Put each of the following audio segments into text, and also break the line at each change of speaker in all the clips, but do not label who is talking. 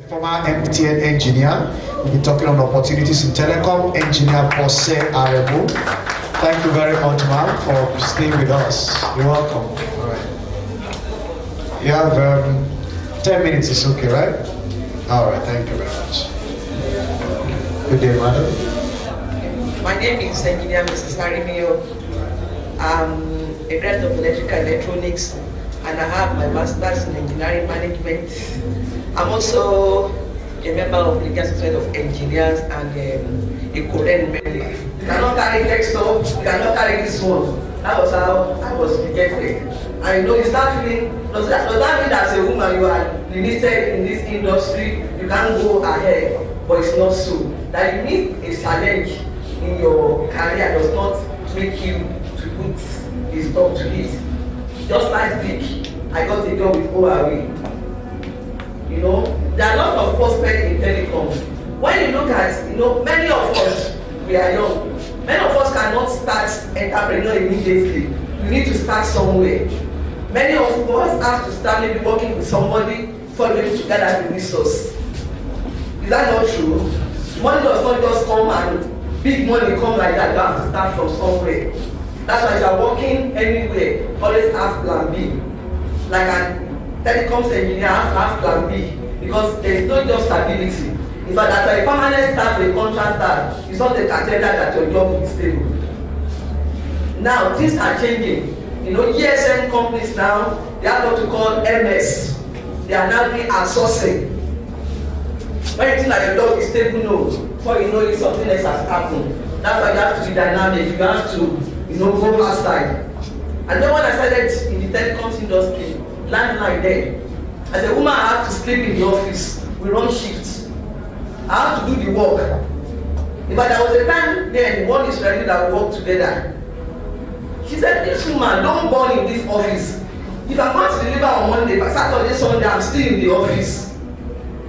Former MTN engineer. We'll be talking on opportunities in telecom. Engineer Bose Aremu. Thank you very much, ma'am, for staying with us. You're welcome. All right. You have 10 minutes, is okay, right? All right, thank you very much. Good day, madam.
My name is Engineer Mrs. Aremu. I'm a graduate of electrical electronics, and I have my master's in engineering management. I'm also a member of the Society of Engineers and a Korean member. You cannot carry desktop, you cannot carry this one. That was how I was rejected. I know you start feeling, does that mean that as a woman you are limited in this industry, you can't go ahead, but it's not so. That you need a challenge in your career does not make you to put a stop to it. Just last week, I got a job with Huawei. You know, there are a lot of prospects in telecoms. When you look at, many of us, we are young. Many of us cannot start entrepreneur immediately. You need to start somewhere. Many of us have to start maybe working with somebody for them to gather the resource. Is that not true? Money does not just come and big money come like that. You have to start from somewhere. That's why if you are working anywhere, always have plan B. Like an telecoms engineer have to have plan B, because there is no just stability. In fact, as a permanent staff, a contract staff, it's not a criteria that your job will be stable. Now, things are changing. GSM companies now, they have what we call MS. They are now doing outsourcing. When you think that your job is stable, no. Before you know it, something else has happened. That's why you have to be dynamic. You have to, go outside. And then when I started in the telecoms industry, landline there. As a woman, I have to sleep in the office. We run shifts. I have to do the work. But there was a time then, one Israeli that we worked together. She said, this woman, don't born in this office. If I'm going to deliver on Monday, but Saturday, Sunday, I'm still in the office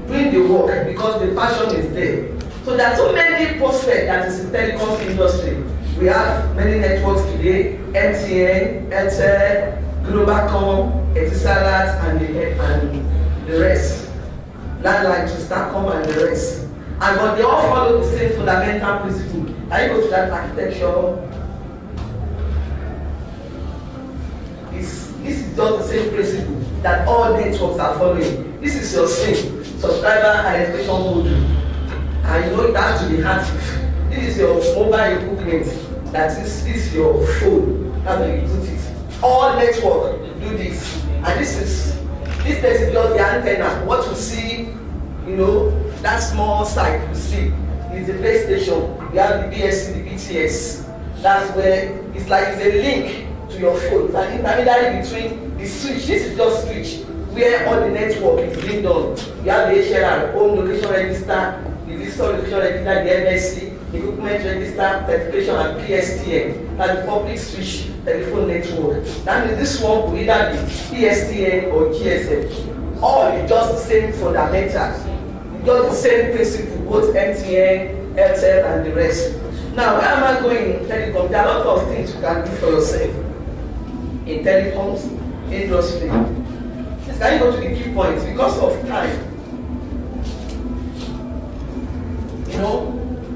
doing the work because the passion is there. So there are so many prospects that is in the telecoms industry. We have many networks today, MTN, Airtel, Globalcom, Etisalat, and the rest. Landline to Starcom and the rest. But they all follow the same fundamental principle. I go to that architecture. This is just the same principle that all networks are following. This is your SIM, subscriber identification module. And it has to be active. This is your mobile equipment. That is your phone. That's how you put it. All network do this, and this is just the antenna. What you see, that small site you see is the base station. You have the BSC, the BTS. That's where it's a link to your phone. It's an intermediary between the switch. This is just switch where all the network is being done. You have the HRR, home location register, the visitor location register, the MSC, equipment register, certification, and PSTN. That's the public switch telephone network. That means this one will either be PSTN or GSM. All is just the same fundamentals. Just the same principle, both MTN, Airtel, and the rest. Now, where am I going in telecom? There are a lot of things you can do for yourself in telecoms industry. Can you go to the key points because of time?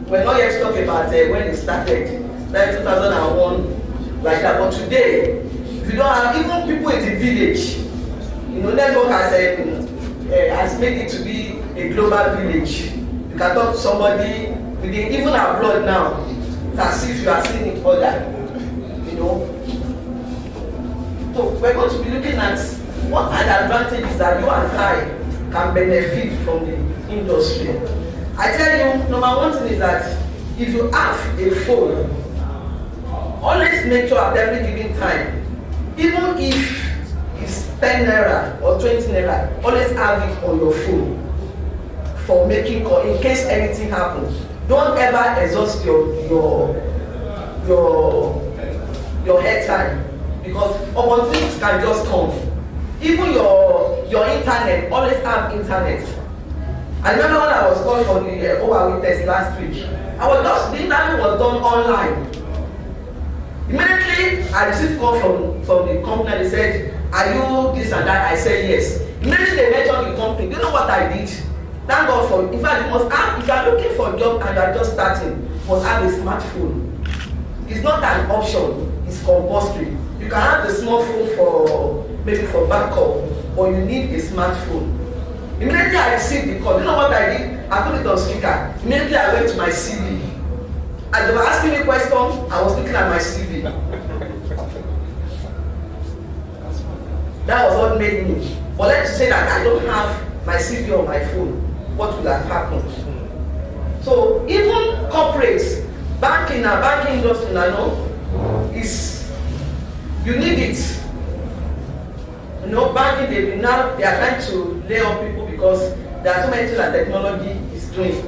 We're not yet talking about when it started, like 2001, like that. But today, if you don't have even people in the village, network has made it to be a global village. You can talk to somebody even abroad now. It's as if you are seeing each other. So we're going to be looking at what are the advantages that you and I can benefit from the industry. I tell you, number one thing is that if you have a phone, always make sure at every given time, even if it's 10 naira or 20 naira, always have it on your phone for making call in case anything happens. Don't ever exhaust your head time, because opportunities can just come. Even your internet, always have internet. I remember when I was called for the Huawei test last week. The interview was done online. Immediately, I received call from the company. They said, "Are you this and that?" I said yes. Immediately they mentioned the company. Do you know what I did? Thank God for, in fact, you must have, if you are looking for a job and you are just starting, you must have a smartphone. It's not an option, it's compulsory. You can have the small phone for, maybe for backup, but you need a smartphone. Immediately I received the call, you know what I did? I put it on speaker. Immediately I went to my CV. As they were asking me questions, I was looking at my CV. That was what made me. But let's say that I don't have my CV on my phone, what would have happened? So even corporates, banking and banking industry, I know, is, you need it. You know, banking, they are trying to lay off people because there are so many things that technology is doing.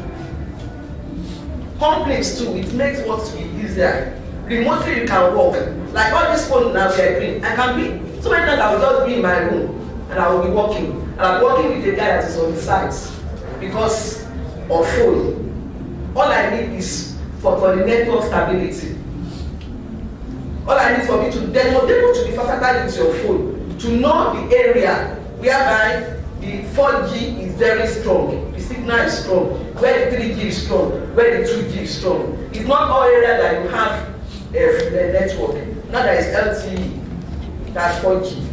Companies too, it makes work to be easier. Remotely you can work. Like all this phone now we are doing, I can be, so many times I will just be in my room and I will be working. And I'm working with a guy that is on the site because of phone. All I need is for the network stability. All I need for me to demonstrate to be versatile with your phone, to know the area whereby the 4G is very strong, the signal is strong, where the 3G is strong, where the 2G is strong. It's not all area that you have a network. Now there is LTE, that's 4G.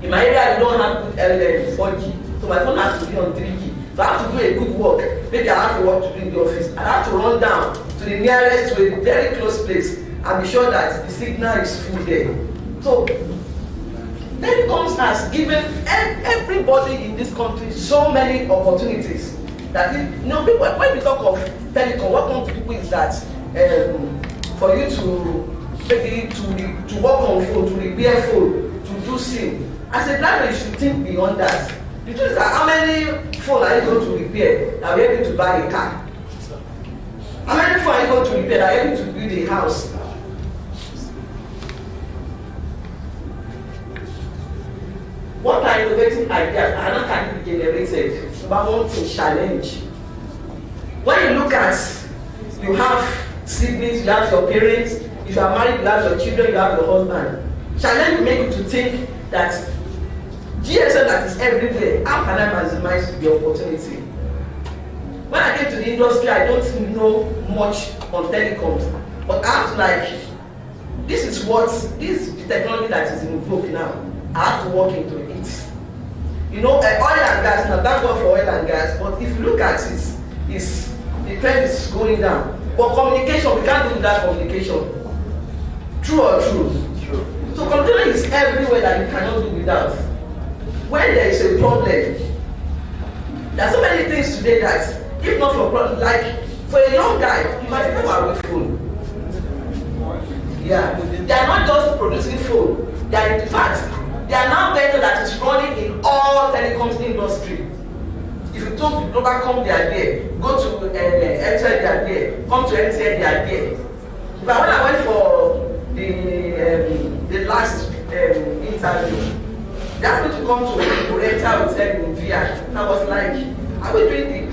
In my area, you don't have good 4G, so my phone has to be on 3G. So I have to do a good work. Maybe I have to work to do in the office. I have to run down to the nearest, to a very close place, and be sure that the signal is full there. So telecoms has given everybody in this country so many opportunities that people, when we talk of telecom, what comes to people is that for you to maybe to work on phone, to repair phone, to do SIM. As a driver, you should think beyond that. The truth is that how many phones are you going to repair that we're able to buy a car? How many phones are you going to repair that are able to build a house? What are innovative ideas and how can be generated? Number one thing, challenge. When you look at, you have siblings, you have your parents, if you are married, you have your children, you have your husband. Challenge will make you to think that GSM that is everywhere, how can I maximize the opportunity? When I came to the industry, I don't know much on telecoms, but I have to this is the technology that is in vogue now. I have to walk into it. You know, oil and gas, now thank God for oil and gas, but if you look at it, the trend is going down. But communication, we can't do without communication. True or true? True. So communication is everywhere that you cannot do without. When there is a problem, there are so many things today that, if not for problem, like for a young guy, you might go away phone. Yeah, they are not just producing phone. They are, in fact, they are now vendor that is running in all telecoms industry. If you talk to Globacom, they are there. Go to MTN, they are there. Come to MTN, they are there. But when I went for the last interview, they asked me to come to Oriental Hotel in VI. And I was like, are we doing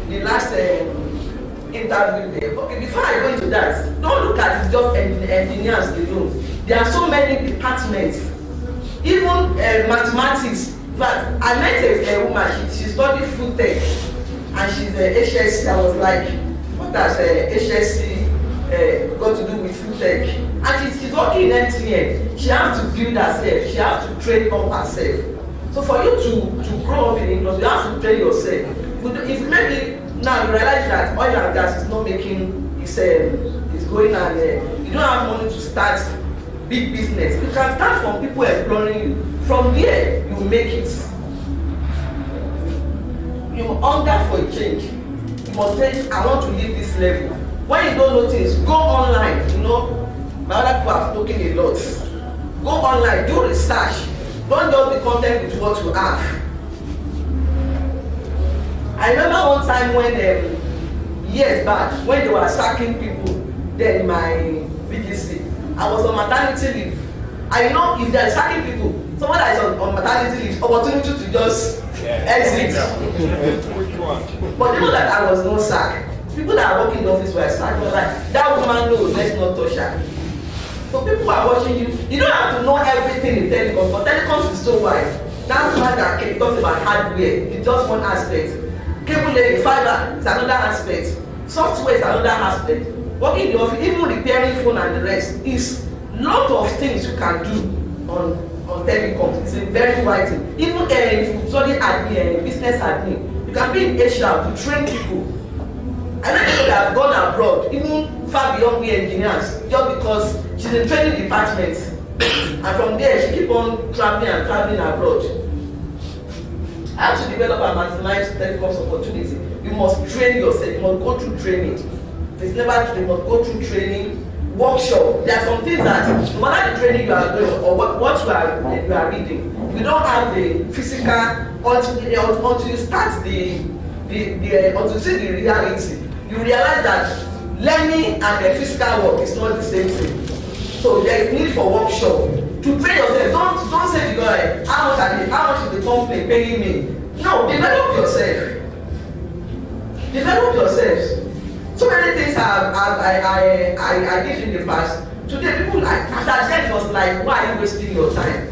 the last interview there? Okay, before I go into that, don't look at it just engineers alone. There are so many departments, even mathematics. But I met a woman, she studied food tech, and she's a HSC. I was like, what does HSC got to do with food tech? And she's working in MTN. She has to build herself, she has to train up herself. So for you to grow up in English, you have to train yourself. If maybe now you realize that oil and gas is not making, it's going and you don't have money to start big business, you can start from people employing you. From there, you make it. You hunger for a change. You must say, I want to leave this level. When you don't know things, go online. You know, my other people have spoken a lot. Go online, do research. Don't just be content with what you have. I remember one time when, years back, when they were sacking people, then in my VGC, I was on maternity leave. I know if they are sacking people, someone that is on maternity leave, opportunity to just exit. But you know that I was not sacked. People that are working in the office were sacked. But like, that woman knows, let's not touch her. So people are watching you. You don't have to know everything in telecoms, but telecoms is so wide. That woman that
he talks about hardware, it's just one aspect. Cable laying, fiber is another aspect. Software is another aspect. Working in the office, even repairing phone and the rest, is lot of things you can do on telecoms. It's a very wide thing. Even if you study admin, business admin, you can be in HR to train people. I know people that have gone abroad, even far beyond we engineers, just because she's in training department, and from there she keep on traveling abroad. I have to develop and maximize telecoms opportunity. You must train yourself. You must go through training. It's never true. You must go through training, workshop. There are some things that no matter the training you are doing or what you are reading, you don't have the physical until you start until you see the reality. You realize that learning and the physical work is not the same thing. So there is need for workshop to train yourself. Don't say to God, how much is the company paying me? No, develop yourself. Develop yourself. So many things I did in the past. Today people like, at that time it was like, why are you wasting your time?